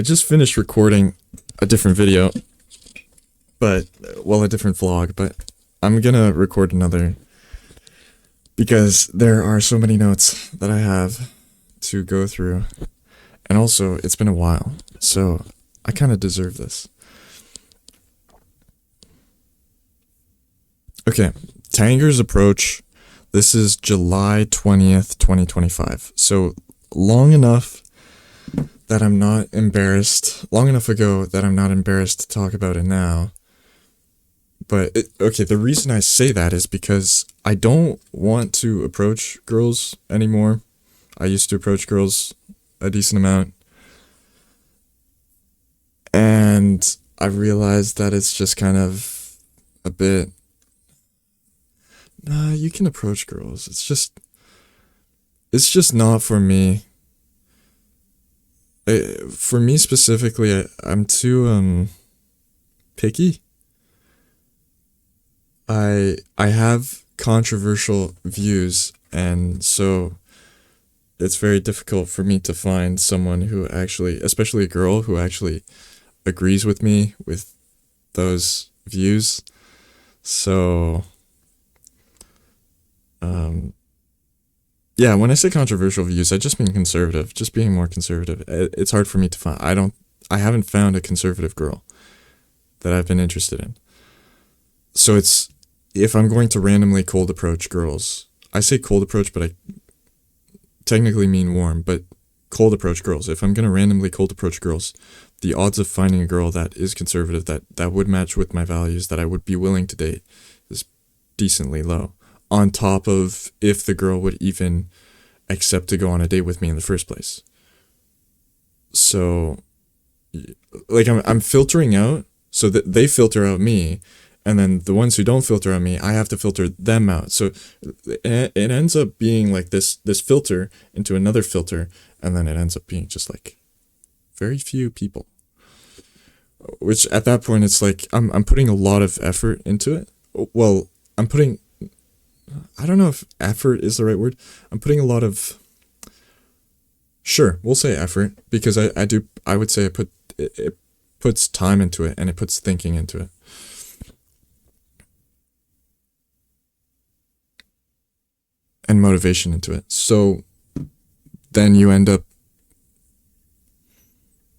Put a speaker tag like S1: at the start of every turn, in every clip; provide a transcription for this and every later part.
S1: I just finished recording a different video, but, well, a different vlog, but I'm gonna record another because there are so many notes that I have to go through. And also, it's been a while, so I kind of deserve this. Okay, Tanger's Approach. This is July 20th, 2025. So long enough that I'm not embarrassed. Long enough ago that I'm not embarrassed to talk about it now. But, okay, the reason I say that is because I don't want to approach girls anymore. I used to approach girls a decent amount. And I realized that it's just kind of a bit... Nah, you can approach girls. It's just not for me. For me specifically, I'm too picky. I have controversial views, and so it's very difficult for me to find someone who actually, especially a girl who actually agrees with me with those views. So yeah, when I say controversial views, I just mean conservative, just being more conservative. It's hard for me to find. I haven't found a conservative girl that I've been interested in. So if I'm going to randomly cold approach girls, I say cold approach, but I technically mean warm, but cold approach girls. If I'm going to randomly cold approach girls, the odds of finding a girl that is conservative, that would match with my values, that I would be willing to date, is decently low. On top of if the girl would even accept to go on a date with me in the first place. So, like, I'm filtering out, so that they filter out me, and then the ones who don't filter out me, I have to filter them out. So it ends up being like this filter into another filter, and then it ends up being just like very few people. Which at that point, it's like I'm putting a lot of effort into it. Well, I don't know if effort is the right word. I'm putting a lot of... Sure, we'll say effort, because I would say it puts time into it, and it puts thinking into it. And motivation into it. So then you end up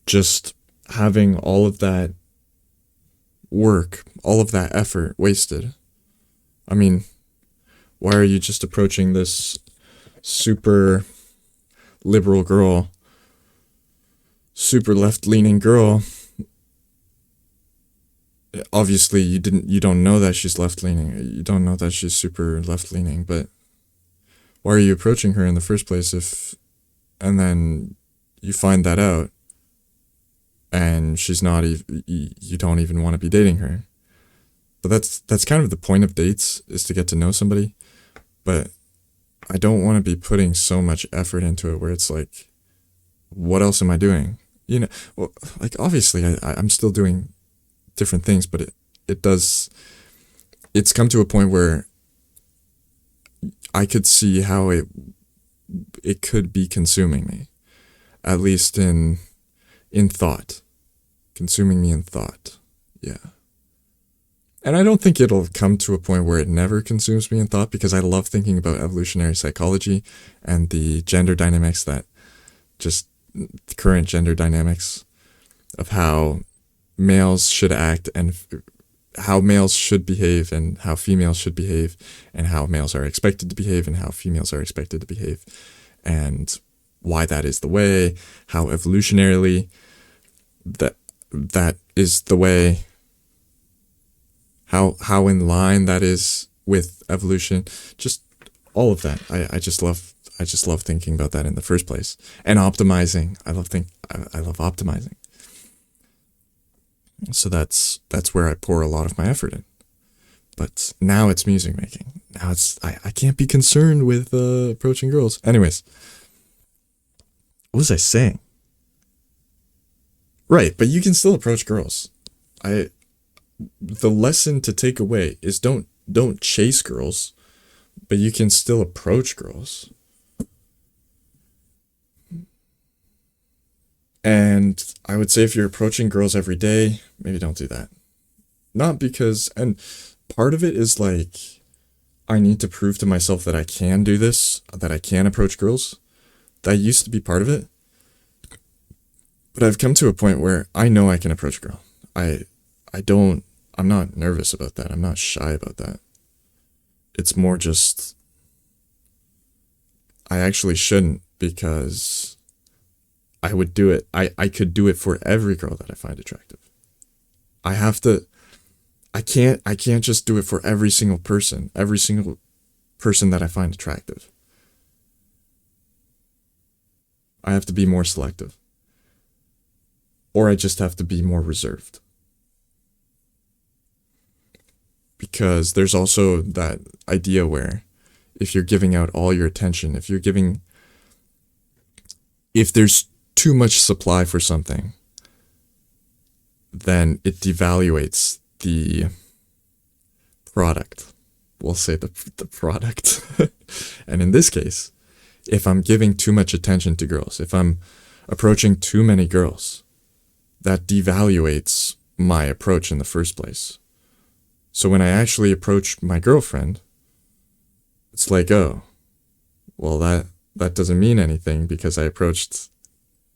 S1: just having all of that work, all of that effort wasted. I mean, why are you just approaching this super liberal girl, super left-leaning girl? Obviously, you don't know that she's left-leaning. You don't know that she's super left-leaning, but why are you approaching her in the first place and then you find that out and she's not even, you don't even want to be dating her? But that's kind of the point of dates, is to get to know somebody. But I don't want to be putting so much effort into it where it's like, what else am I doing? You know, well, like, obviously I'm still doing different things, but it's come to a point where I could see how it could be consuming me, at least in thought, consuming me in thought. Yeah. And I don't think it'll come to a point where it never consumes me in thought, because I love thinking about evolutionary psychology and the gender dynamics, the current gender dynamics of how males should act and how males should behave and how females should behave, and how males are expected to behave and how females are expected to behave, and why that is the way, how evolutionarily that is the way, how in line that is with evolution. Just all of that. I just love thinking about that in the first place. And optimizing. I love optimizing. So that's where I pour a lot of my effort in. But now it's music making. Now I can't be concerned with approaching girls. Anyways, what was I saying? Right, but you can still approach girls. The lesson to take away is don't chase girls, but you can still approach girls. And I would say if you're approaching girls every day, maybe don't do that. Not because, and part of it is like, I need to prove to myself that I can do this, that I can approach girls. That used to be part of it. But I've come to a point where I know I can approach a girl. I'm not nervous about that. I'm not shy about that. It's more just, I actually shouldn't because I would do it. I could do it for every girl that I find attractive. I have to, I can't just do it for every single person that I find attractive. I have to be more selective. Or I just have to be more reserved. Because there's also that idea where if you're giving out all your attention, if there's too much supply for something, then it devaluates the product. We'll say the product. And in this case, if I'm giving too much attention to girls, if I'm approaching too many girls, that devaluates my approach in the first place. So when I actually approach my girlfriend, it's like, oh, well, that doesn't mean anything because I approached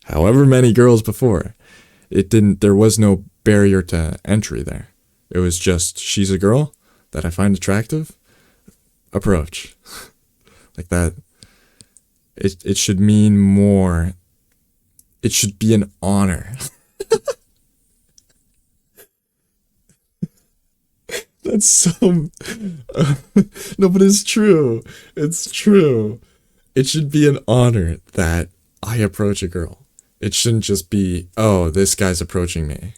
S1: however many girls before. There was no barrier to entry there. It was just, she's a girl that I find attractive, approach. Like that. It should mean more. It should be an honor. That's so... no, but it's true. It's true. It should be an honor that I approach a girl. It shouldn't just be, oh, this guy's approaching me.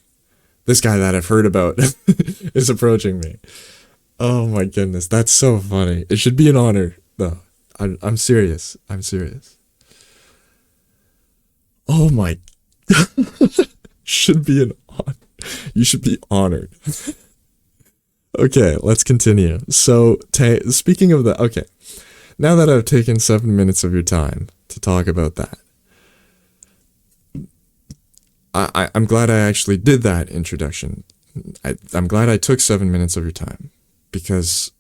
S1: This guy that I've heard about is approaching me. Oh my goodness, that's so funny. It should be an honor. No, I'm serious. I'm serious. Oh my... should be an honor. You should be honored. Okay, let's continue. So, speaking of that, okay. Now that I've taken 7 minutes of your time to talk about that, I'm glad I actually did that introduction. I'm glad I took 7 minutes of your time, because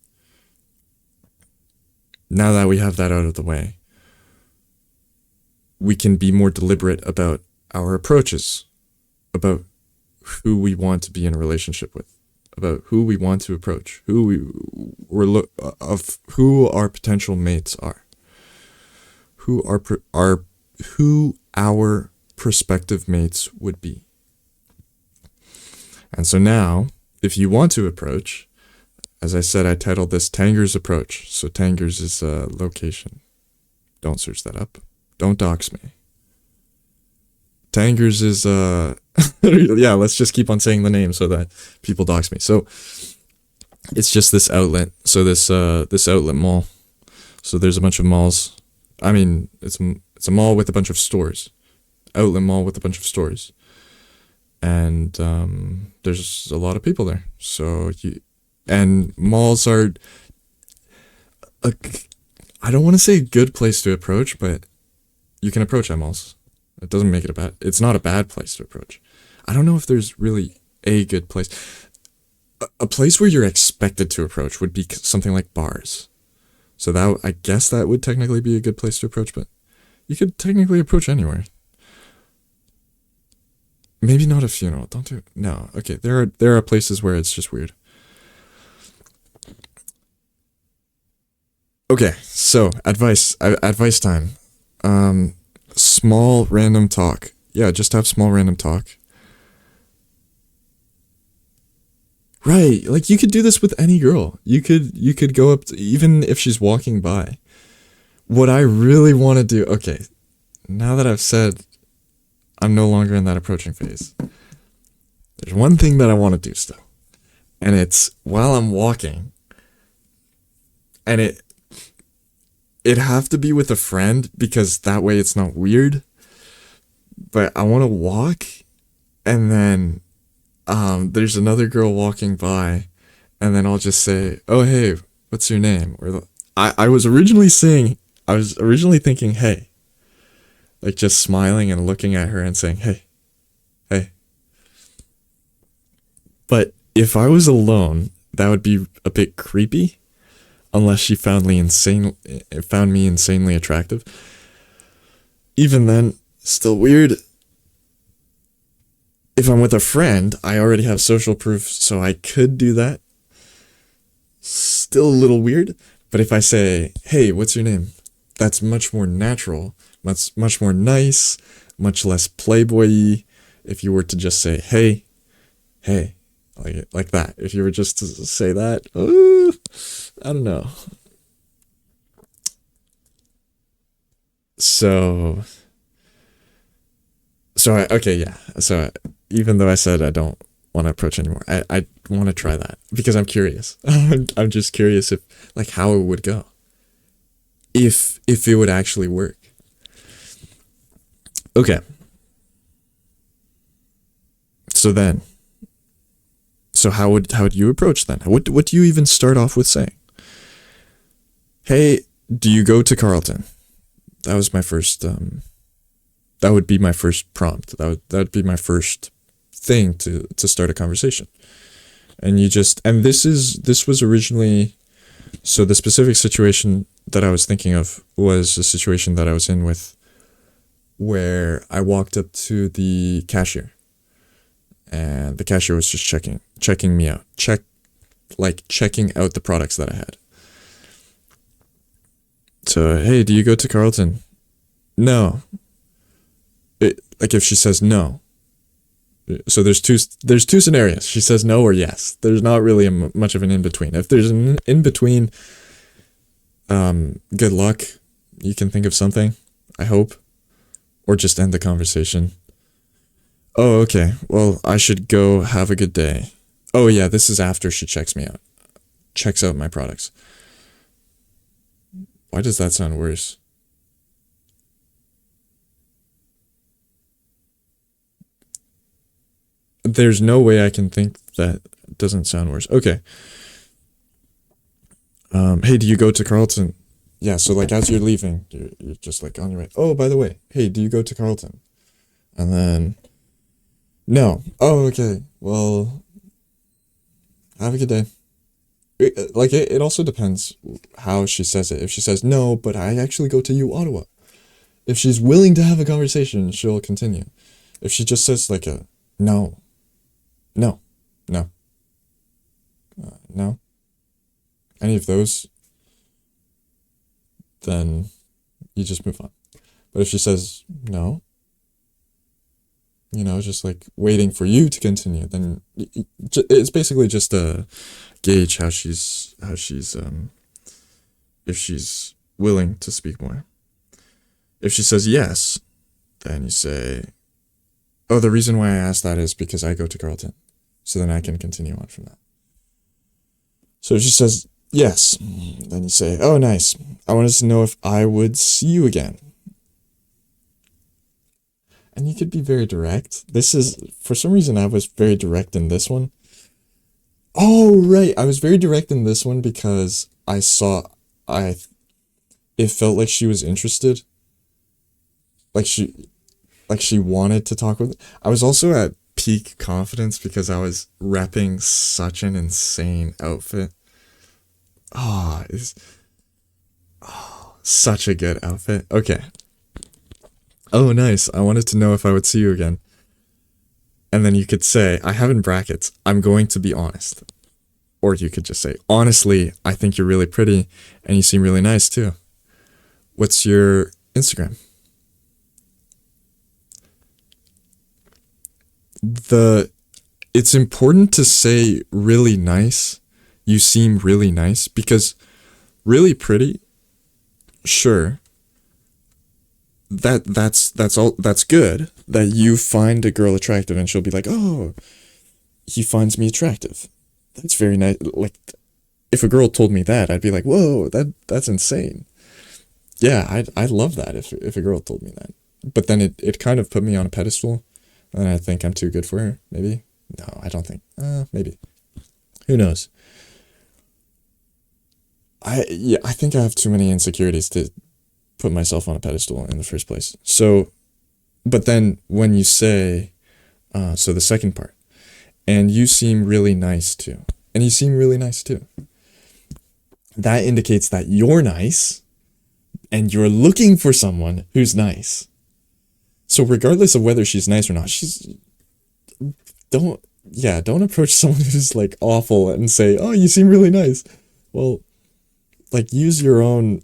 S1: now that we have that out of the way, we can be more deliberate about our approaches, about who we want to be in a relationship with, about who we want to approach, who our potential mates are, who our prospective mates would be. And so now, if you want to approach, as I said, I titled this Tanger's Approach. So Tanger's is a location. Don't search that up. Don't dox me. Tanger's is yeah, let's just keep on saying the name so that people dox me. So it's just this outlet. So this outlet mall. So there's a bunch of malls. I mean, it's a mall with a bunch of stores. Outlet mall with a bunch of stores. And there's a lot of people there. So and malls are I don't want to say a good place to approach, but you can approach at malls. It doesn't make it it's not a bad place to approach. I don't know if there's really a good place. A place where you're expected to approach would be something like bars. So I guess that would technically be a good place to approach, but you could technically approach anywhere. Maybe not a funeral. Don't do it. No. Okay. There are places where it's just weird. Okay. So advice time. Small random talk. Yeah, just have small random talk. Right, like you could do this with any girl. You could go up to, even if she's walking by. What I really want to do, okay, now that I've said I'm no longer in that approaching phase, there's one thing that I want to do still. And it's while I'm walking, and it'd have to be with a friend because that way it's not weird. But I want to walk, and then there's another girl walking by, and then I'll just say, "Oh hey, what's your name?" Or I was originally thinking, "Hey," like just smiling and looking at her and saying, "Hey, hey." But if I was alone, that would be a bit creepy, unless she found me insanely attractive. Even then, still weird. If I'm with a friend, I already have social proof, so I could do that. Still a little weird. But if I say, "Hey, what's your name?" That's much more natural, much more nice, much less playboy-y. If you were to just say, "Hey, hey," like that. If you were just to say that, I don't know. So, okay, yeah. So even though I said I don't want to approach anymore, I want to try that because I'm curious. I'm just curious if, like, how it would go. If it would actually work. Okay. So how would you approach then? What do you even start off with saying? "Hey, do you go to Carlton?" That was my first. That would be my first prompt. That would be my first thing to start a conversation. And this was originally, so the specific situation that I was thinking of was a situation that I was in with, where I walked up to the cashier, and the cashier was just checking me out, checking out the products that I had. So, "Hey, do you go to Carlton?" No. Like if she says no. So there's two scenarios. She says no or yes. There's not really much of an in between. If there's an in between, good luck. You can think of something, I hope, or just end the conversation. "Oh, okay. Well, I should go. Have a good day." Oh yeah, this is after she checks me out. Checks out my products. Why does that sound worse? There's no way I can think that doesn't sound worse. Okay. "Hey, do you go to Carlton?" Yeah, so like as you're leaving, you're just like on your way. "Oh, by the way, hey, do you go to Carlton?" And then, "No." "Oh, okay. Well, have a good day." It also depends how she says it. If she says, "No, but I actually go to U Ottawa." If she's willing to have a conversation, she'll continue. If she just says like a no, no, no, no, any of those, then you just move on. But if she says no, just like waiting for you to continue, then it's basically just a gauge how she's if she's willing to speak more. If she says yes, then you say, "Oh, the reason why I asked that is because I go to Carlton." So then I can continue on from that. So if she says yes, then you say, "Oh, nice. I wanted to know if I would see you again." And you could be very direct. For some reason, I was very direct in this one. Oh, right. I was very direct in this one because it felt like she was interested. Like she wanted to talk with me. I was also at peak confidence because I was repping such an insane outfit. It's such a good outfit. Okay. "Oh, nice. I wanted to know if I would see you again." And then you could say, I have in brackets, "I'm going to be honest." Or you could just say, "Honestly, I think you're really pretty and you seem really nice too. What's your Instagram?" It's important to say really nice. You seem really nice, because really pretty, sure. That's good that you find a girl attractive and she'll be like, "Oh, he finds me attractive. That's very nice." Like, if a girl told me that, I'd be like, "Whoa, that's insane." Yeah, I'd love that if a girl told me that. But then it kind of put me on a pedestal, and I think I'm too good for her, maybe. No, I don't think. Maybe. Who knows? I think I have too many insecurities to put myself on a pedestal in the first place. So, but then when you say, so the second part, and you seem really nice too, and you seem really nice too, that indicates that you're nice and you're looking for someone who's nice. So regardless of whether she's nice or not, don't approach someone who's like awful and say, oh, you seem really nice. Well, like, use your own.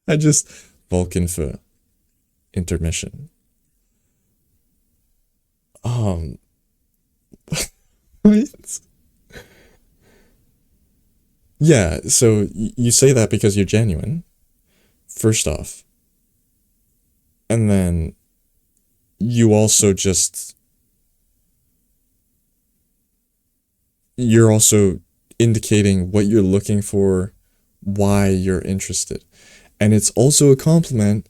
S1: I just Vulcan for intermission. What? Yeah, so you say that because you're genuine, first off. And then you also just, you're also indicating what you're looking for, why you're interested. And it's also a compliment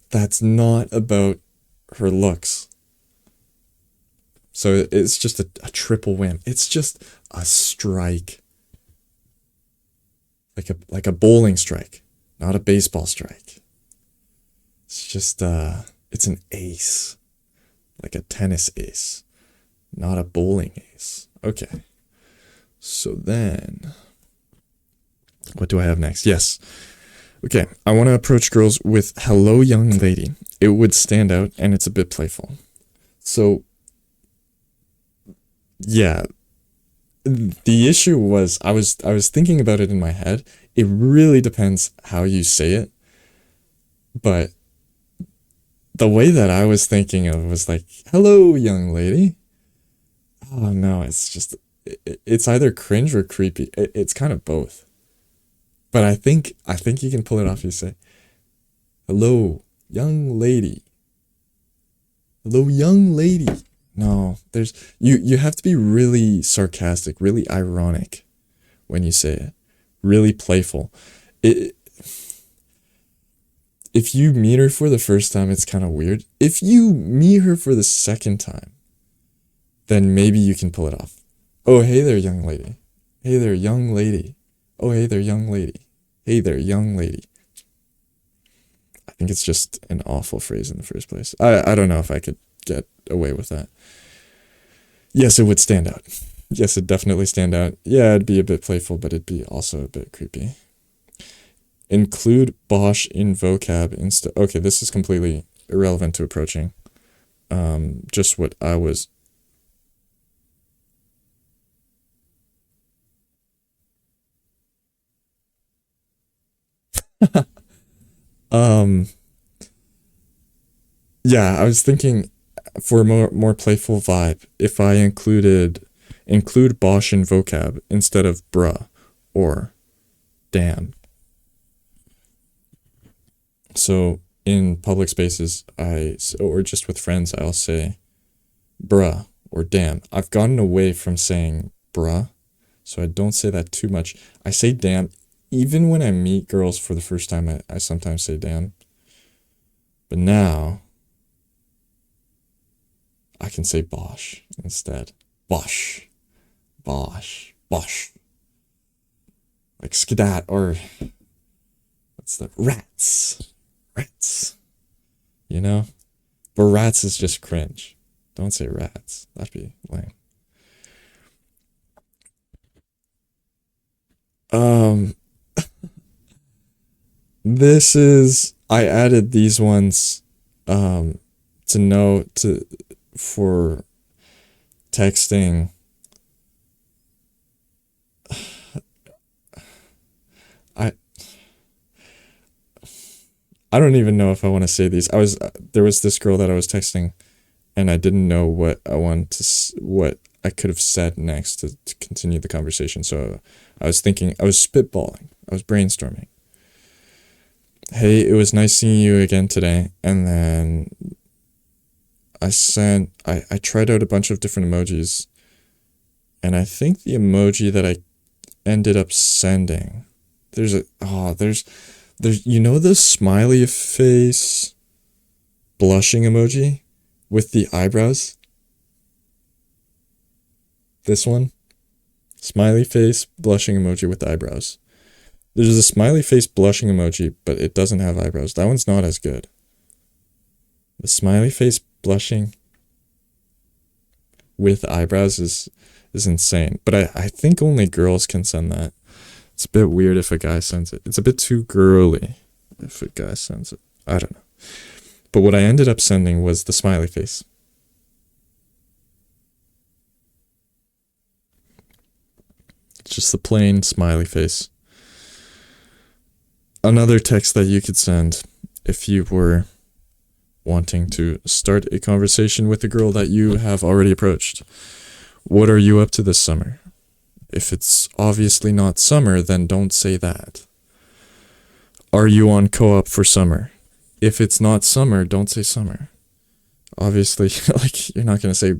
S1: that's not about her looks. So it's just a triple win. It's just a strike. Like a bowling strike, not a baseball strike. It's just it's an ace. Like a tennis ace, not a bowling ace. Okay. So then, what do I have next? Yes. Okay, I want to approach girls with hello young lady. It would stand out and it's a bit playful. So yeah, the issue was I was thinking about it in my head. It really depends how you say it. But the way that I was thinking of was like, hello young lady. Oh no, it's either cringe or creepy. It's kind of both. But I think you can pull it off. You say, hello young lady. Hello young lady. No, you have to be really sarcastic, really ironic when you say it. Really playful. If you meet her for the first time, it's kind of weird. If you meet her for the second time, then maybe you can pull it off. Oh, hey there, young lady. Hey there, young lady. Oh, hey there, young lady. Hey there, young lady. I think it's just an awful phrase in the first place. I don't know if I could get away with that. Yes, it would stand out. Yes, it'd definitely stand out. Yeah, it'd be a bit playful, but it'd be also a bit creepy. Include Bosch in vocab instead. Okay, this is completely irrelevant to approaching. Just what I was. Yeah, I was thinking for a more playful vibe, if I include Bosch in vocab instead of bruh or damn. So in public spaces, or just with friends, I'll say bruh or damn. I've gotten away from saying bruh, so I don't say that too much. I say damn. Even when I meet girls for the first time, I sometimes say damn. But now, I can say Bosch instead. Bosch. Bosch. Bosch. Like skedat, or what's the rats? Rats. You know? But rats is just cringe. Don't say rats. That'd be lame. This is, I added these ones to know for texting. I don't even know if I want to say these. There was this girl that I was texting, and I didn't know what I could have said next to continue the conversation. So I was spitballing. I was brainstorming. Hey, it was nice seeing you again today. And then I tried out a bunch of different emojis. And I think the emoji that I ended up sending, there's you know the smiley face blushing emoji with the eyebrows? This one? Smiley face blushing emoji with the eyebrows. There's a smiley face blushing emoji, but it doesn't have eyebrows. That one's not as good. The smiley face blushing with eyebrows is insane. But I think only girls can send that. It's a bit weird if a guy sends it. It's a bit too girly if a guy sends it. I don't know. But what I ended up sending was the smiley face. It's just the plain smiley face. Another text that you could send if you were wanting to start a conversation with a girl that you have already approached. What are you up to this summer? If it's obviously not summer, then don't say that. Are you on co-op for summer? If it's not summer, don't say summer. Obviously, like, you're not going to say,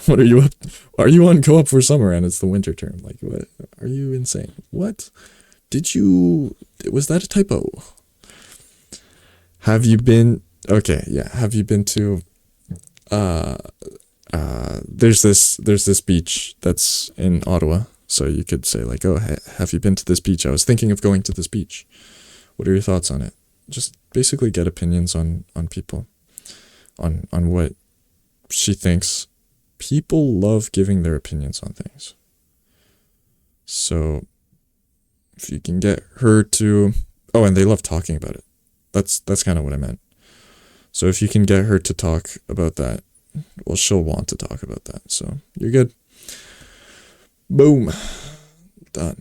S1: what are you up? Are you on co-op for summer? And it's the winter term. Like, what? Are you insane? What? Was that a typo? Have you been, okay, yeah. Have you been to, there's this beach that's in Ottawa. So you could say like, oh, have you been to this beach? I was thinking of going to this beach. What are your thoughts on it? Just basically get opinions on people, on what she thinks. People love giving their opinions on things. So if you can get her to, oh, and they love talking about it. That's kind of what I meant. So if you can get her to talk about that, well, she'll want to talk about that. So you're good. Boom. Done.